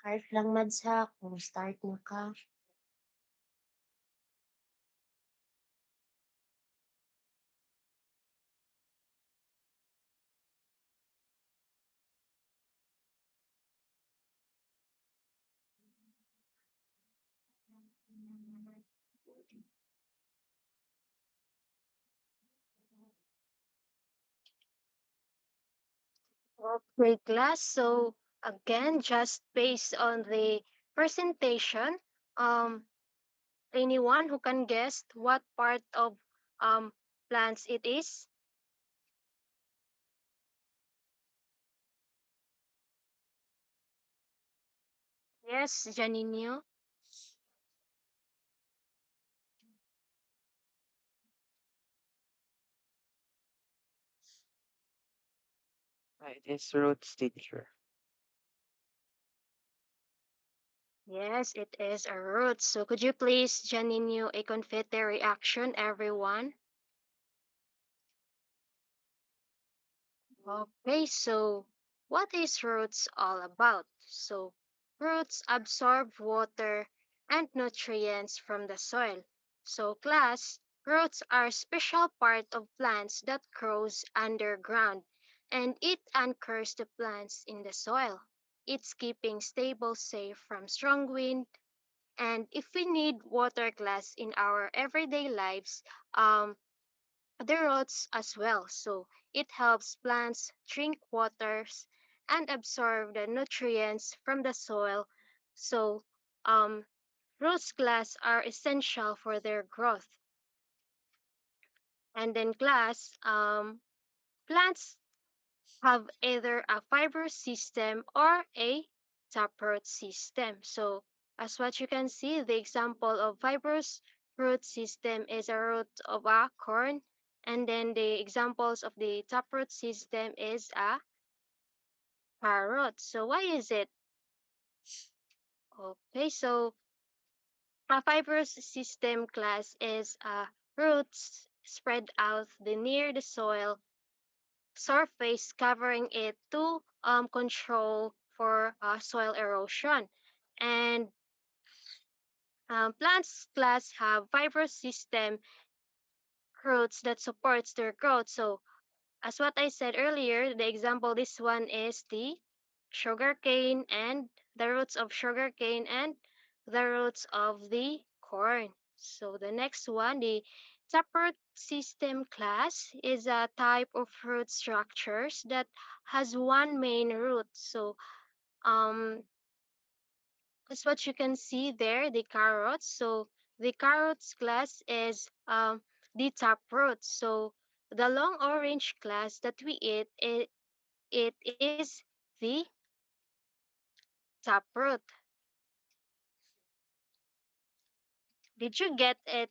Heart lang mads ha, kung start na ka. Great class. So again, just based on the presentation, um, anyone who can guess what part of plants it is? Yes, Janino. It is roots, teacher. Yes, it is a root. So could you please, Janino, a confetti reaction, everyone? Okay, so what is roots all about? So roots absorb water and nutrients from the soil. So class, roots are special part of plants that grows underground and it anchors the plants in the soil. It's keeping stable safe from strong wind and if we need water class in our everyday lives, the roots as well. So it helps plants drink waters and absorb the nutrients from the soil. So um, roots glass are essential for their growth. And then glass, plants have either a fibrous system or a taproot system. So as what you can see, the example of fibrous root system is a root of a corn. And then the examples of the taproot system is a carrot. So why is it? Okay, so a fibrous system class is roots spread out the near the soil surface covering it to control for soil erosion. And plants class have fibrous system roots that supports their growth. So as what I said earlier, the example this one is the sugarcane and the roots of sugarcane and the roots of the corn. So the next one, the taproot system class is a type of root structures that has one main root. So that's what you can see there, the carrots. So the carrots class is the taproot. So the long orange class that we eat, it is the taproot. Did you get it?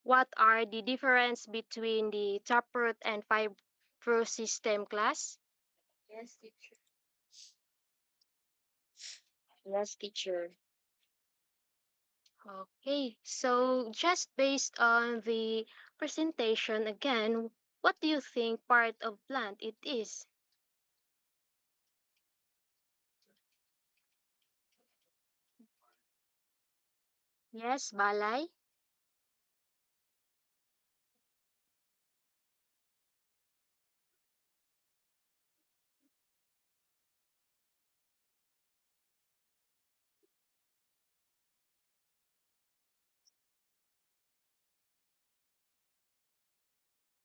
What are the difference between the taproot and fibrous system class? Yes, teacher. Yes, teacher. Okay, so just based on the presentation again, what do you think part of plant it is? Yes, balay.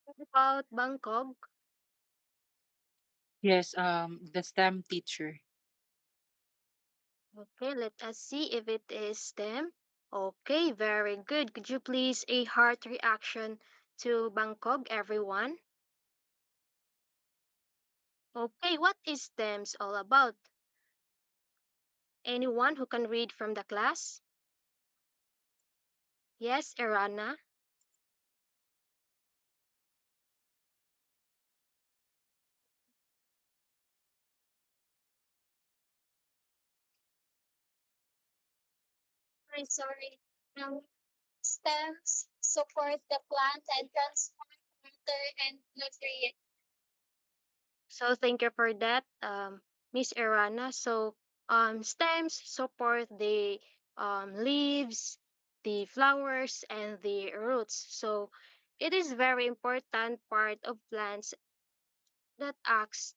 What about bangkog? Yes, the STEM teacher. Okay, let us see if it is stem. Okay, very good. Could you please a heart reaction to bangkog, everyone? Okay, what is stems all about? Anyone who can read from the class? Yes, Irana. I'm sorry. Stems support the plant and transport water and nutrients. So thank you for that, Miss Irana. So Stems support the leaves, the flowers, and the roots. So it is very important part of plants that acts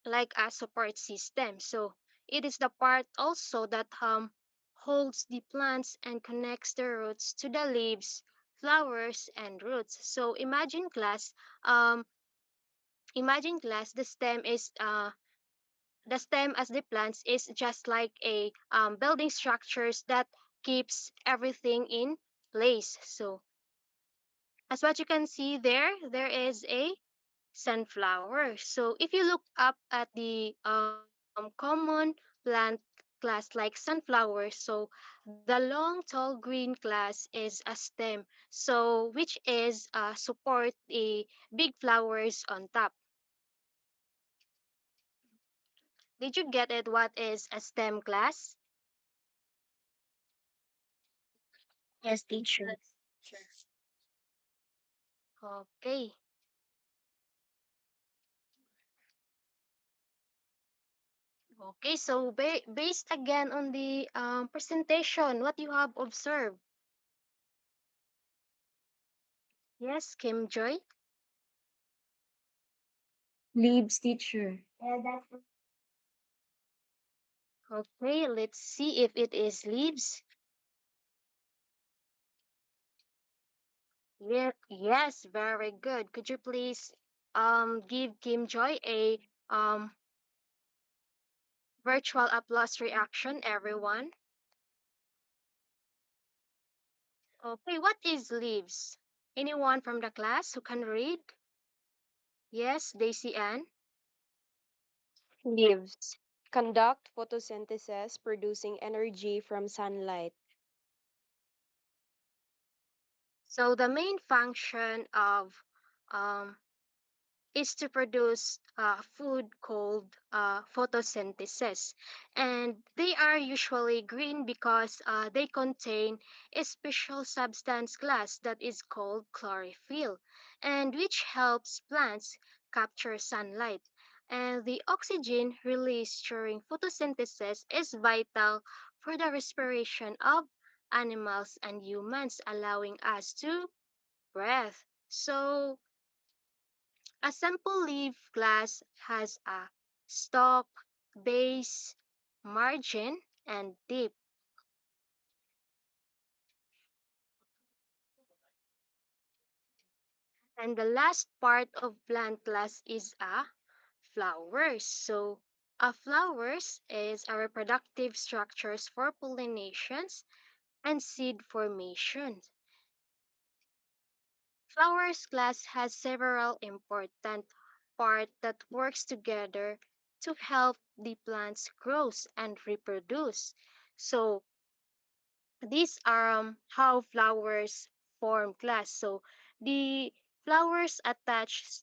like a support system. So it is the part also that holds the plants and connects the roots to the leaves, flowers, and roots. So um, imagine glass. The stem as the plants is just like a building structures that keeps everything in place. So as what you can see there, there is a sunflower. So if you look up at the common plant class like sunflower, so the long tall green class is a stem, so which is support the big flowers on top. Did you get it? What is a stem class? Yes, teacher. Okay. Okay, so based again on the presentation, what you have observed? Yes, Kim Joy. Leaves, teacher. Okay, let's see if it is leaves. Yeah, yes, very good. Could you please give Kim Joy a virtual applause reaction, everyone? Okay, what is leaves? Anyone from the class who can read? Yes, Daisy Ann. Leaves conduct photosynthesis, producing energy from sunlight. So the main function of um, is to produce food called photosynthesis. And they are usually green because they contain a special substance glass that is called chlorophyll, and which helps plants capture sunlight. And the oxygen released during photosynthesis is vital for the respiration of animals and humans, allowing us to breathe. So, a simple leaf glass has a stalk, base, margin, and tip. And the last part of plant glass is a flowers. So a flowers is a reproductive structures for pollinations and seed formation. Flowers glass has several important parts that works together to help the plants grow and reproduce. So these are how flowers form glass. So the flowers attach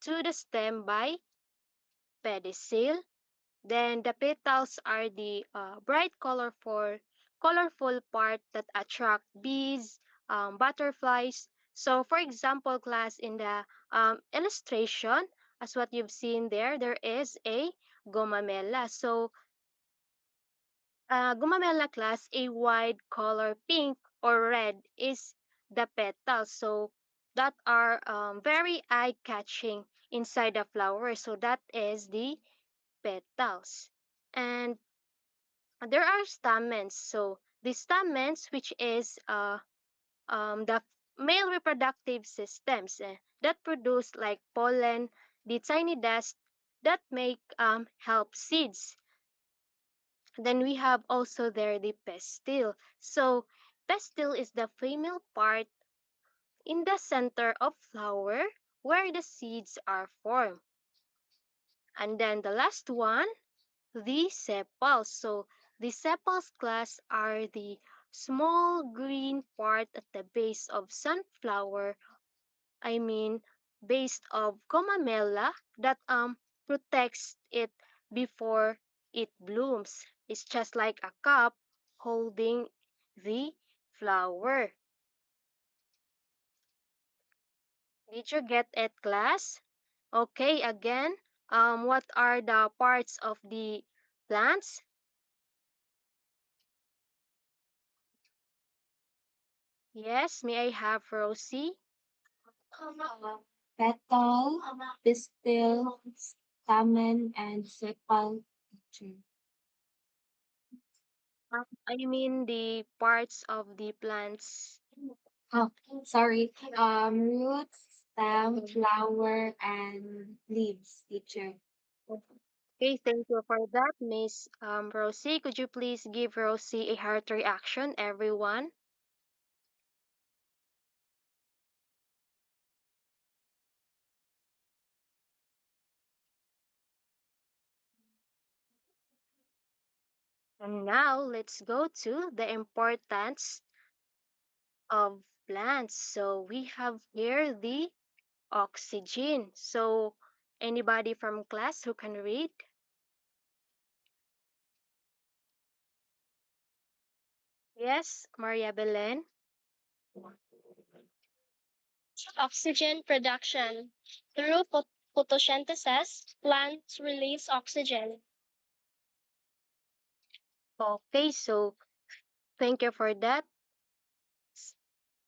to the stem by pedicel. Then the petals are the bright colorful part that attract bees, butterflies. So for example, class in the illustration, as what you've seen there, there is a gomamela. So gumamela class, a wide color pink or red is the petals. So that are very eye-catching inside the flower. So that is the petals. And there are stamens. So the stamens, which is the male reproductive systems that produce like pollen, the tiny dust that make help seeds. Then we have also there the pistil. So pistil is the female part in the center of flower where the seeds are formed. And then the last one, the sepals. So the sepals class are the small green part at the base of sunflower, I mean base of gomamela that protects it before it blooms. It's just like a cup holding the flower. Did you get it, class? Okay, again, what are the parts of the plants? Yes, may I have Rosie? Petal, pistil, stamen, and sepal teacher. I mean the parts of the plants. Oh, sorry. Roots, stem, flower, and leaves, teacher. Okay, thank you for that, Miss Rosie. Could you please give Rosie a heart reaction, everyone? And now let's go to the importance of plants. So we have here the oxygen. So anybody from class who can read? Yes, Maria Belen. Oxygen production. Through photosynthesis, plants release oxygen. Okay, so thank you for that.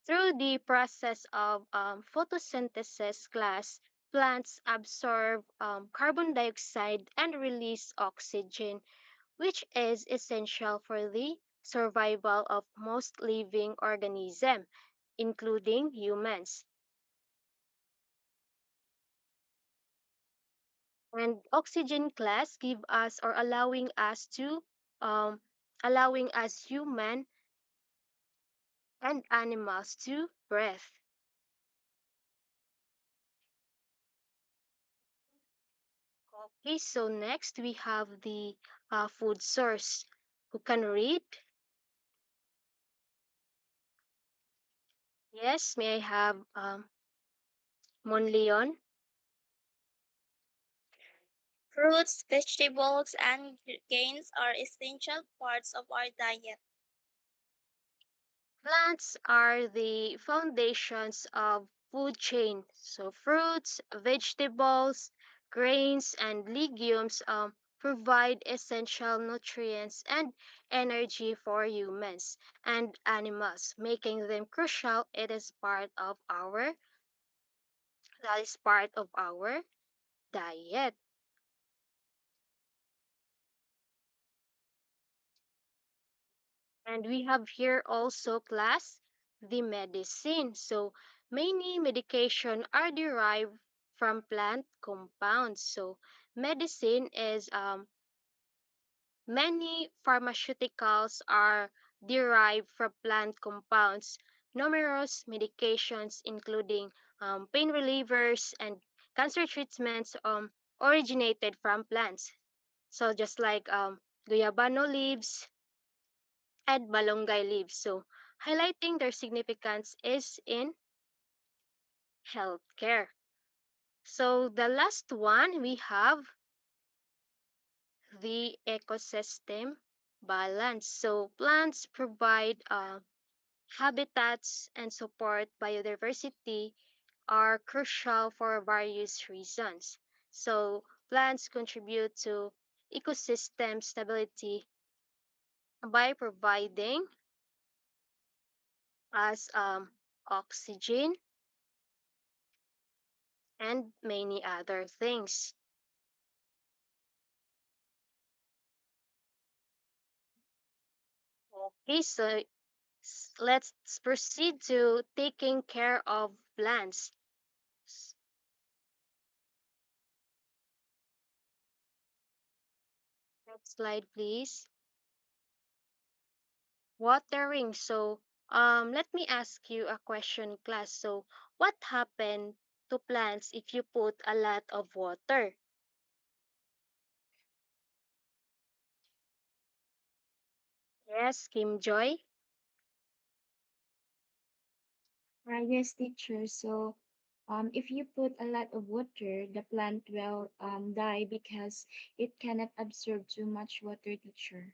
Through the process of photosynthesis, class, plants absorb carbon dioxide and release oxygen, which is essential for the survival of most living organisms, including humans. And oxygen class give us or um, allowing us human and animals to breathe. Okay, so next we have the food source. Who can read? Yes, may I have Monleon? Fruits, vegetables, and grains are essential parts of our diet. Plants are the foundations of food chain. So fruits, vegetables, grains, and legumes provide essential nutrients and energy for humans and animals, making them crucial. That is part of our diet. And we have here also class the medicine. So many medication are derived from plant compounds. So medicine is many pharmaceuticals are derived from plant compounds. Numerous medications including pain relievers and cancer treatments originated from plants. So just like guyabano leaves, and malunggay leaves. So, highlighting their significance is in healthcare. So, the last one we have the ecosystem balance. So, plants provide habitats and support biodiversity are crucial for various reasons. So, plants contribute to ecosystem stability by providing us oxygen and many other things. Okay, so let's proceed to taking care of plants. S- Next slide, please. Watering. So, let me ask you a question, class. So, what happened to plants if you put a lot of water? Yes, Kim Joy. Yes, teacher. So, if you put a lot of water, the plant will die because it cannot absorb too much water, teacher.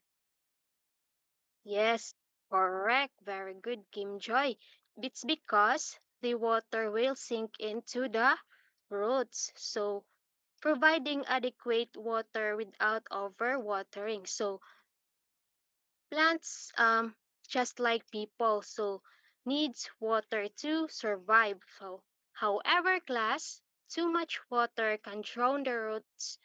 Yes, correct. Very good, Kim Joy. It's because the water will sink into the roots. So providing adequate water without overwatering. So plants, just like people, so needs water to survive. So, however, class, too much water can drown the roots,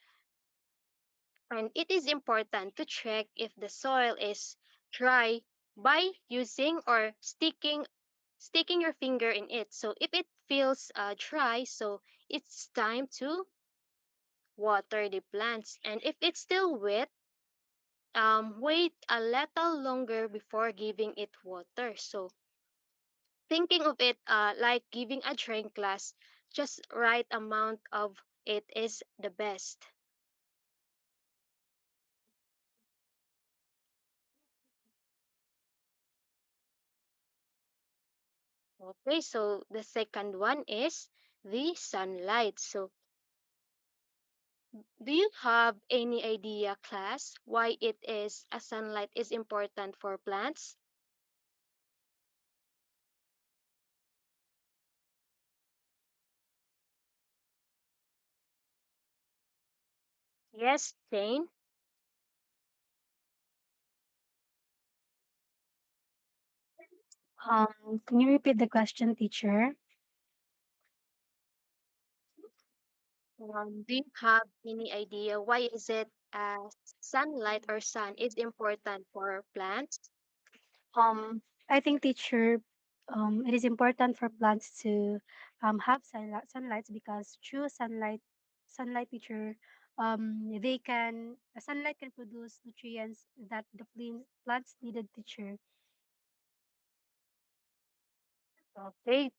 and it is important to check if the soil is dry by using or sticking your finger in it. So, if it feels dry, so it's time to water the plants, and if it's still wet, wait a little longer before giving it water. So thinking of it like giving a drink glass, just right amount of it is the best. Okay, so the second one is the sunlight. So do you have any idea, class, why it is a sunlight is important for plants? Yes, Jane. Can you repeat the question, teacher? Do you have any idea why is it sunlight or sun is important for plants? I think, teacher, it is important for plants to have sunlight because through sunlight, teacher, sunlight can produce nutrients that the plants needed, teacher. Okay,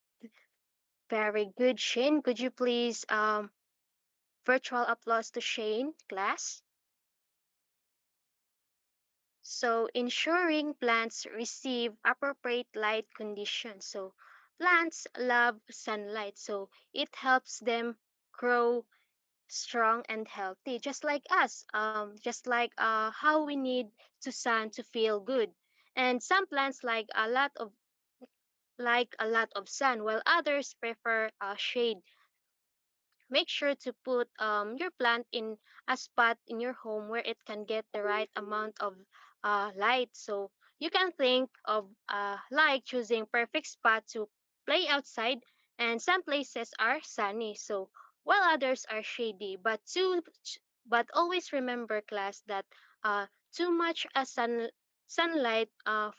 very good, Shane. Could you please virtual applause to Shane, class? So, ensuring plants receive appropriate light conditions. So, plants love sunlight, so it helps them grow strong and healthy, just like us. Just like how we need to sun to feel good. And some plants like a lot of sun, while others prefer shade. Make sure to put your plant in a spot in your home where it can get the right amount of light. So you can think of like choosing perfect spot to play outside, and some places are sunny, so while others are shady. But always remember, class, that too much sunlight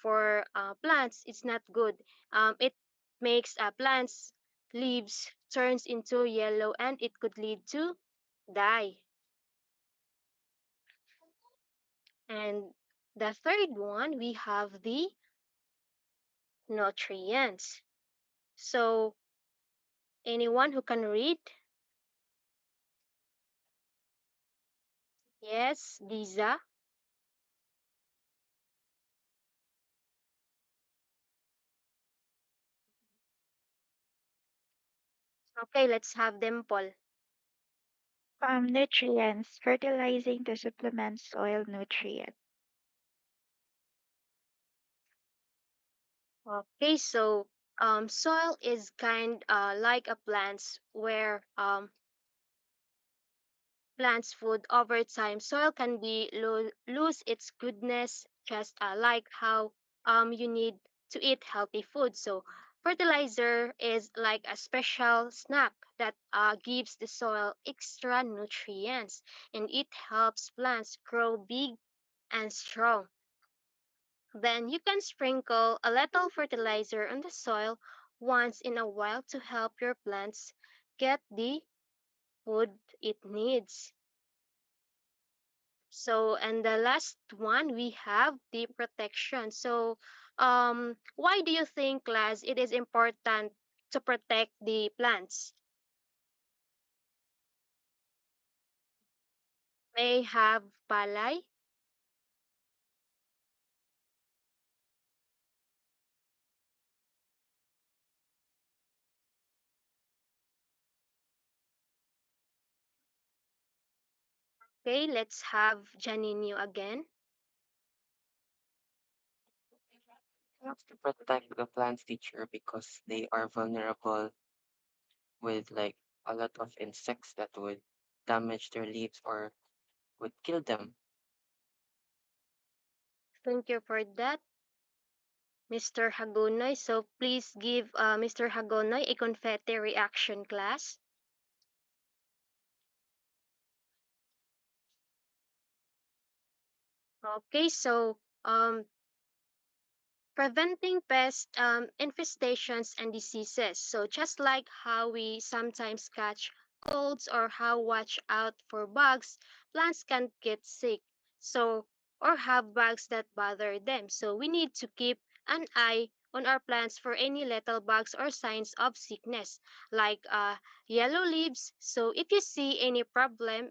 for plants is not good. It makes plants leaves turns into yellow and it could lead to die. And the third one, we have the nutrients. So, anyone who can read? Yes, Lisa. Okay, let's have them, Paul. Nutrients, fertilizing to supplement soil nutrients. Okay, so soil is kind like a plant's where plants food over time. Soil can be lose its goodness, just like how you need to eat healthy food. So fertilizer is like a special snack that gives the soil extra nutrients, and it helps plants grow big and strong. Then you can sprinkle a little fertilizer on the soil once in a while to help your plants get the food it needs. So, and the last one, we have the protection. So, why do you think, class, it is important to protect the plants? May have palay. Okay, let's have Janino again. You have to protect the plants, teacher, because they are vulnerable with like a lot of insects that would damage their leaves or would kill them. Thank you for that, Mr. Hagonoy. So please give Mr. Hagonoy a confetti reaction class. Okay, so preventing pest infestations and diseases. So just like how we sometimes catch colds or how watch out for bugs, plants can get sick. So or have bugs that bother them. So we need to keep an eye on our plants for any little bugs or signs of sickness like yellow leaves. So if you see any problem,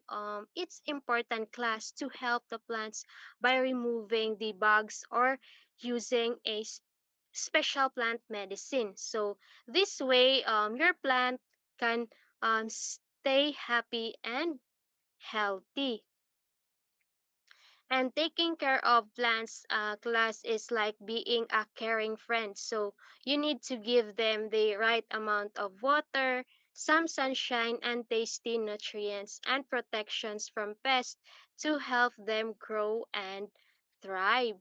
it's important class to help the plants by removing the bugs or using a special plant medicine. So this way, your plant can stay happy and healthy. And taking care of plants class is like being a caring friend. So you need to give them the right amount of water, some sunshine, and tasty nutrients and protections from pests to help them grow and thrive.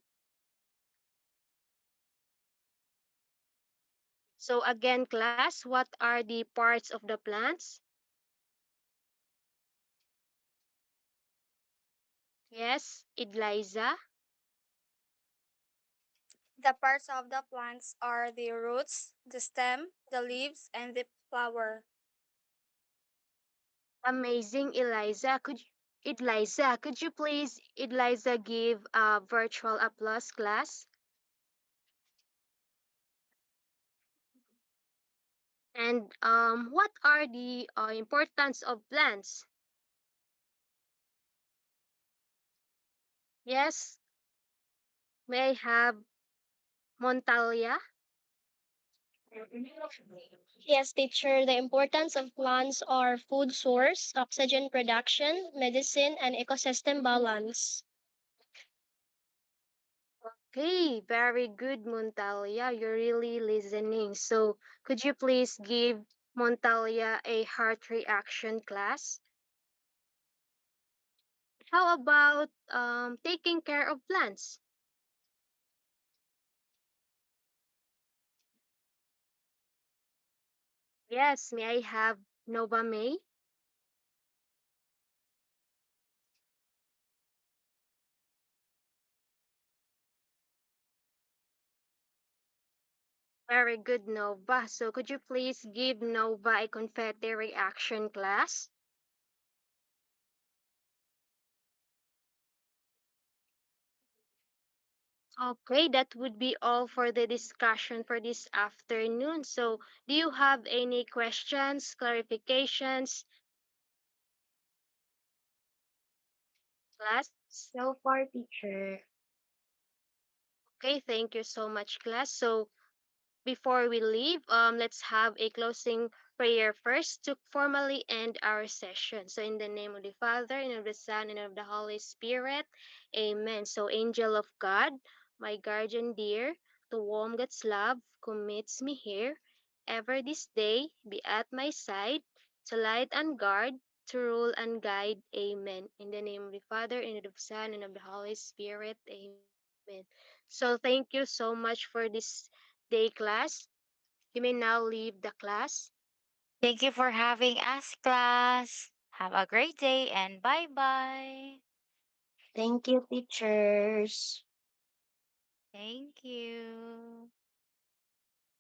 So again, class, what are the parts of the plants? Yes, Eliza. The parts of the plants are the roots, the stem, the leaves, and the flower. Amazing, Eliza, could you please, Eliza, give a virtual applause class? And what are the importance of plants? Yes, may I have Montalia? Yes, teacher, the importance of plants are food source, oxygen production, medicine, and ecosystem balance. Okay, very good, Montalia. You're really listening. So could you please give Montalia a heart reaction class? How about taking care of plants? Yes, may I have Nova May? Very good, Nova. So could you please give Nova a confetti reaction class? Okay, that would be all for the discussion for this afternoon. So do you have any questions, clarifications, class? So far, teacher. Okay, thank you so much, class. So before we leave, let's have a closing prayer first to formally end our session. So, in the name of the Father, and of the Son, and of the Holy Spirit, amen. So, angel of God, my guardian dear, to whom God's love commits me here, ever this day be at my side, to light and guard, to rule and guide, amen. In the name of the Father, and of the Son, and of the Holy Spirit, amen. So, thank you so much for this day, class. You may now leave the class. Thank you for having us, class. Have a great day and bye bye. Thank you, teachers. Thank you.